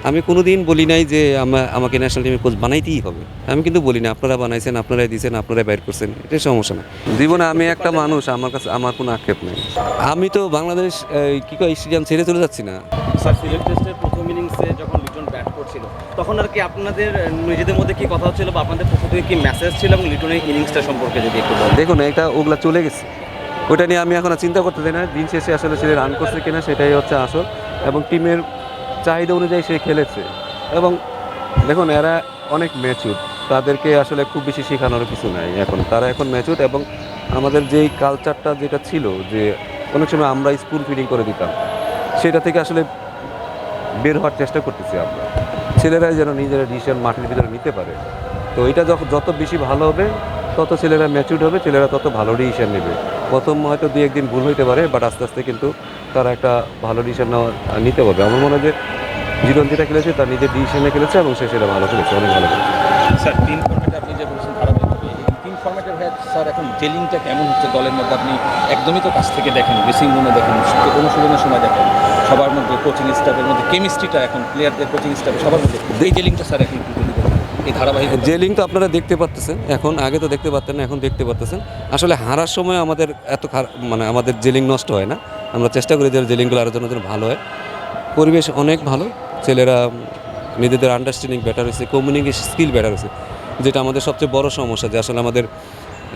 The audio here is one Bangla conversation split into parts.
আমি কোনোদিন বলি নাই যে আমাকে ন্যাশনাল টিমের কোচ বানাইতেই হবে। আমি কিন্তু বলি না আপনারা বানাইছেন, আপনারাই দিয়েছেন, আপনারাই বাইর করছেন, এটা সমস্যা না। জীবনে আমি একটা মানুষ, আমার কাছে আমার কোনো আক্ষেপ নেই। আমি তো বাংলাদেশ কি কয় স্টেডিয়াম ছেড়ে চলে যাচ্ছি না। স্যার সিলেট টেস্টের প্রথম ইনিংসে যখন লিটন ব্যাট করছিল তখন আর কি আপনাদের নিজেদের মধ্যে কি কথা হচ্ছিল বা আপনাদের পক্ষ থেকে কি মেসেজ ছিল এবং লিটনের ইনিংসটা সম্পর্কে যদি একটু বলেন। দেখুন এটা ওগুলা চলে গেছে, ওইটা নিয়ে আমি এখন আর চিন্তা করতে চাই না। দিন শেষে আসলে সে রান করছে কিনা সেটাই হচ্ছে আসল, এবং টিমের চাহিদা অনুযায়ী সে খেলেছে। এবং দেখুন এরা অনেক ম্যাচিউর, তাদেরকে আসলে খুব বেশি শেখানোর কিছু নাই। এখন তারা এখন ম্যাচিউর, এবং আমাদের যেই কালচারটা যেটা ছিল যে অনেক সময় আমরা স্পুন ফিডিং করে দিতাম, সেটা থেকে আসলে বের হওয়ার চেষ্টা করতেছি আমরা। ছেলেরাই যেন নিজেরা ডিসিশন মাঠের ভিতরে নিতে পারে। তো এটা যত বেশি ভালো হবে, তত ছেলেরা ম্যাচিউর হবে, ছেলেরা তত ভালো ডিসিশন নেবে। প্রথম হয়তো 2-1 দিন ভুল হইতে পারে, বাট আস্তে আস্তে কিন্তু তারা একটা ভালো ডিসিশন নিতে পারবে। আমার মনে হয় যে জীবন যেটা খেলেছে তার নিজের ডিসিশনে খেলেছে, এবং সে সেটা ভালো খেলেছে, অনেক ভালো খেলেছে। স্যার 3 ফরম্যাটে আপনি যে বলছেন ধারাবাহিকভাবে, এই 3 ফরম্যাটের ভাই স্যার এখন জেলিংটা কেমন হচ্ছে দলের মধ্যে? আপনি একদমই তো কাছ থেকে দেখেন, ড্রেসিং রুমে দেখেন, অনুশীলনের সময় দেখেন, সবার মধ্যে কোচিং স্টাফের মধ্যে কেমিস্ট্রিটা এখন প্লেয়ারদের কোচিং স্টাফে সবার মধ্যে এই জেলিংটা স্যার এখন কি বলবেন? এই ধারাবাহিক যে লিঙ্ক তো আপনারা দেখতে পাচ্ছেন এখন, আগে তো দেখতে পারতেন না, এখন দেখতে পাচ্ছেন। আসলে হারার সময় আমাদের এত মানে আমাদের জেলিং নষ্ট হয় না। আমরা চেষ্টা করি যে জেলিংগুলো আরও যেন ভালো হয়। পরিবেশ অনেক ভালো, ছেলেরা নিজেদের আন্ডারস্ট্যান্ডিং বেটার হয়েছে, কমিউনিকেশন স্কিল বেটার হয়েছে, যেটা আমাদের সবচেয়ে বড় সমস্যা, যে আসলে আমাদের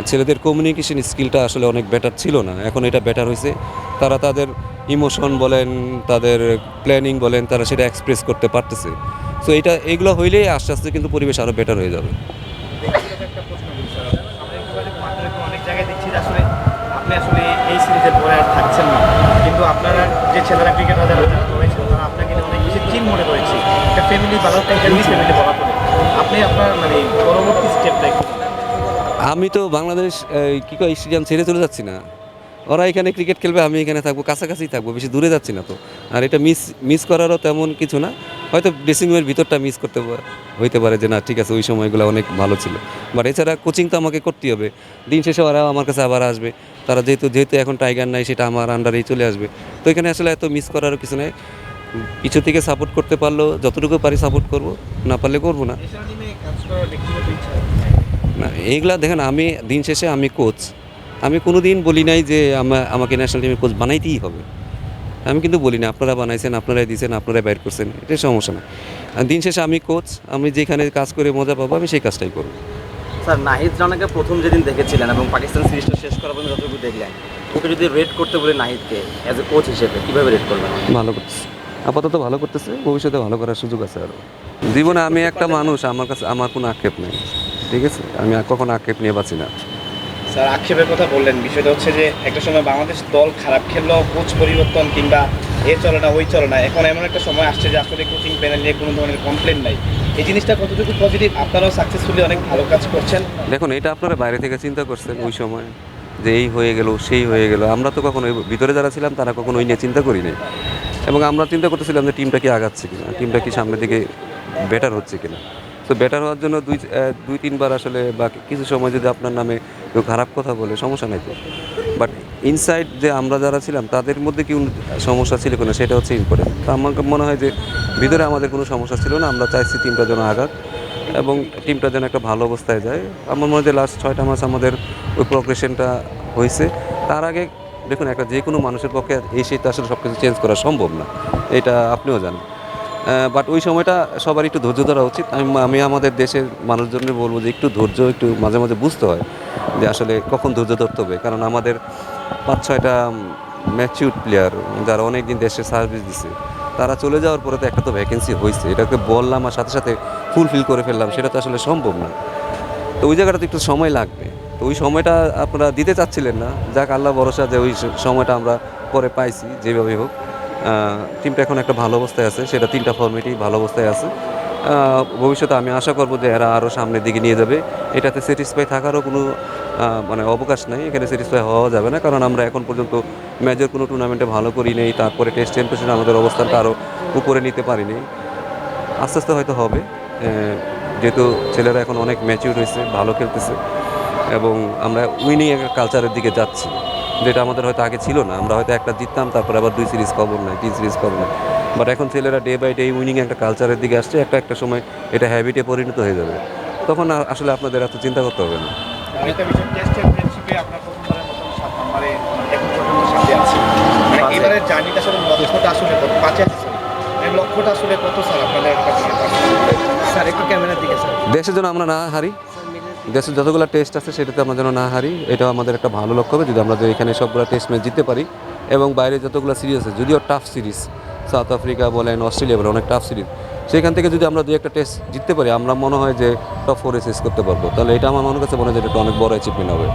ছেলেদের কমিউনিকেশন স্কিলটা আসলে অনেক বেটার ছিল না, এখন এটা বেটার হয়েছে। তারা তাদের ইমোশন বলেন, তাদের প্ল্যানিং বলেন, তারা সেটা এক্সপ্রেস করতে পারতেছে। সো এগুলো হইলেই আস্তে আস্তে কিন্তু পরিবেশ আরও বেটার হয়ে যাবে। অনেক জায়গায় দেখছি যে আসলে আপনি আসলে এই সিরিজের পরে আর থাকছেন না, কিন্তু আপনারা যে ছেলেরা ক্রিকেটার যারা রয়েছে তারা আপনাকে অনেক বেশি টিম মনে করেছে, একটা ফ্যামিলি ভালো ফ্যামিলি বলা করে আপনি আপনার মানে পরবর্তী স্টেপটা একটু। আমি তো বাংলাদেশ কী কয় স্টেডিয়াম ছেড়ে চলে যাচ্ছি না। ওরা এখানে ক্রিকেট খেলবে, আমি এখানে থাকবো, কাছাকাছি থাকবো, বেশি দূরে যাচ্ছি না তো। আর এটা মিস করারও তেমন কিছু না। হয়তো ড্রেসিং রুমের ভিতরটা মিস করতে হইতে পারে, যে না ঠিক আছে ওই সময়গুলো অনেক ভালো ছিল। বাট এছাড়া কোচিং তো আমাকে করতেই হবে। দিন শেষে ওরা আমার কাছে আবার আসবে। তারা যেহেতু এখন টাইগার নাই, সেটা আমার আন্ডারেই চলে আসবে। তো এখানে আসলে এত মিস করারও কিছু নেই। কিছু থেকে সাপোর্ট করতে পারলেও যতটুকু পারি সাপোর্ট করব, না পারলে করবো না। না এইগুলা দেখেন, আমি দিন শেষে আমি কোচ। আমি কোনো দিন বলি নাই যে আমাকে ন্যাশনাল টিমের কোচ বানাইতেই হবে। আমি কিন্তু বলি না আপনারা বানাইছেন, আপনারাই দিয়েছেন, আপনারাই বাইর করছেন, এটা সমস্যা না। আর দিন শেষে আমি কোচ, আমি যেখানে কাজ করে মজা পাবো আমি সেই কাজটাই করব। স্যার নাহিদ রানাকে প্রথম যেদিন দেখেছিলেন এবং পাকিস্তান সিরিজটা শেষ করার পর যতটুকু দেখলেন, ওকে যদি রেট করতে বলে নাহিদকে অ্যাজ এ কোচ হিসেবে কীভাবে রেট করবেন? ভালো করতেছে, আপাতত ভালো করতেছে, ভবিষ্যতে ভালো করার সুযোগ আছে আরও। জীবনে আমি একটা মানুষ, আমার কাছে আমার কোনো আক্ষেপ নেই, ঠিক আছে? আমি কখনো আক্ষেপ নিয়ে বাঁচি না। স্যার আক্ষেপের কথা বললেন, বিষয়টা হচ্ছে যে একটা সময় বাংলাদেশ দল খারাপ খেললেও কোচ পরিবর্তন কিংবা এ চলে না ওই চলে না, এখন এমন একটা সময় আসছে যে আসলে কোচিং প্যানেল নিয়ে কোনো ধরনের কমপ্লেন নাই। এই জিনিসটা কতটুকু পজিটিভ? আপনারাও সাকসেসফুলি অনেক ভালো কাজ করছেন। দেখুন এটা আপনারা বাইরে থেকে চিন্তা করছেন ওই সময়, যে এই হয়ে গেল সেই হয়ে গেল। আমরা তো কখনো ভিতরে যারা ছিলাম তারা কখনো ওই নিয়ে চিন্তা করি নাই, এবং আমরা চিন্তা করতেছিলাম যে টিমটা কি আগাচ্ছে কিনা, টিমটা কি সামনের দিকে বেটার হচ্ছে কিনা। তো বেটার হওয়ার জন্য দুই তিনবার আসলে বা কিছু সময় যদি আপনার নামে কেউ খারাপ কথা বলে সমস্যা নাই তো। বাট ইনসাইড যে আমরা যারা ছিলাম তাদের মধ্যে কি সমস্যা ছিল কিনা সেটা হচ্ছে ইম্পর্টেন্ট। তো আমার মনে হয় যে ভিতরে আমাদের কোনো সমস্যা ছিল না। আমরা চাইছি টিমটা যেন আগাক এবং টিমটা যেন একটা ভালো অবস্থায় যায়। আমার মনে হয় যে লাস্ট 6টা মাস আমাদের ওই প্রোগ্রেশনটা হয়েছে। তার আগে দেখুন, একটা যে কোনো মানুষের পক্ষে এসে তো আসলে সব কিছু চেঞ্জ করা সম্ভব না, এটা আপনিও জানেন। বাট ওই সময়টা সবার একটু ধৈর্য ধরা উচিত। আমি আমাদের দেশের মানুষজনকে বলবো যে একটু ধৈর্য, একটু মাঝে মাঝে বুঝতে হয় যে আসলে কখন ধৈর্য ধরতে হবে। কারণ আমাদের 5-6টা ম্যাচিউরড প্লেয়ার যারা অনেক দিন দেশে সার্ভিস দিছে, তারা চলে যাওয়ার পরে তো একটা তো ভ্যাকেন্সি হয়েছে, এটাকে বললাম আর সাথে সাথে ফুলফিল করে ফেললাম, সেটা তো আসলে সম্ভব না। তো ওই জায়গাটাতে একটু সময় লাগবে। তো ওই সময়টা আপনারা দিতে চাচ্ছিলেন না, যাক আল্লাহ ভরসা যে ওই সময়টা আমরা পরে পাইছি যেভাবে হোক। টিমটা এখন একটা ভালো অবস্থায় আছে, সেটা 3টা ফর্মেটই ভালো অবস্থায় আছে। ভবিষ্যতে আমি আশা করব যে এরা আরও সামনের দিকে নিয়ে যাবে। এটাতে স্যাটিসফাই থাকারও কোনো মানে অবকাশ নাই, এখানে স্যাটিসফাই হওয়া যাবে না। কারণ আমরা এখন পর্যন্ত মেজর কোনো টুর্নামেন্টে ভালো করি নেই, তারপরে টেস্ট চ্যাম্পিয়নশিপে আমাদের অবস্থানটা আরও উপরে নিতে পারিনি। আস্তে আস্তে হয়তো হবে, যেহেতু ছেলেরা এখন অনেক ম্যাচিউর হয়েছে, ভালো খেলতেছে, এবং আমরা উইনিং একটা কালচারের দিকে যাচ্ছি। যেটা আমাদের হয়তো আগে ছিল না। আমরা হয়তো একটা জিততাম, তারপরে আবার 2 সিরিজ খবর নাই, 3 সিরিজ খবর নাই। বাট এখন ছেলেরা ডে বাই ডে উইনিং একটা কালচারের দিকে আসছে, একটা সময় এটা হ্যাবিটে পরিণত হয়ে যাবে। তখন আসলে আপনাদের এত চিন্তা করতে হবে না। আরেকটা বিষয়, টেস্ট চ্যাম্পিয়নশিপে আপনার প্রথমবারের মতন 7 নম্বরে এখন পর্যন্ত সাথে আছে। মানে এবারের জার্নিটা আসলে লক্ষ্যটা আসলে কত? 5 আছে স্যার। মানে লক্ষ্যটা আসলে কত স্যার আপনাদের কাছে? স্যার একটু ক্যামেরার দিকে স্যার। দেশের জন্য আমরা না হারি, দেশের যতগুলো টেস্ট আছে সেটাতে আমরা যেন না হারি, এটাও আমাদের একটা ভালো লক্ষ্য হবে। যদি আমরা এখানে সবগুলো টেস্ট ম্যাচ জিততে পারি এবং বাইরে যতগুলো সিরিজ আছে, যদিও টাফ সিরিজ, সাউথ আফ্রিকা বলেন, অস্ট্রেলিয়া বলেন, অনেক টাফ সিরিজ, সেখান থেকে যদি আমরা 2-1 টেস্ট জিততে পারি, আমরা মনে হয় যে টপ 4 শেষ করতে পারবো। তাহলে এটা আমার মনে কাছে মনে হয় যে এটা একটা অনেক বড় অ্যাচিভমেন্ট হবে।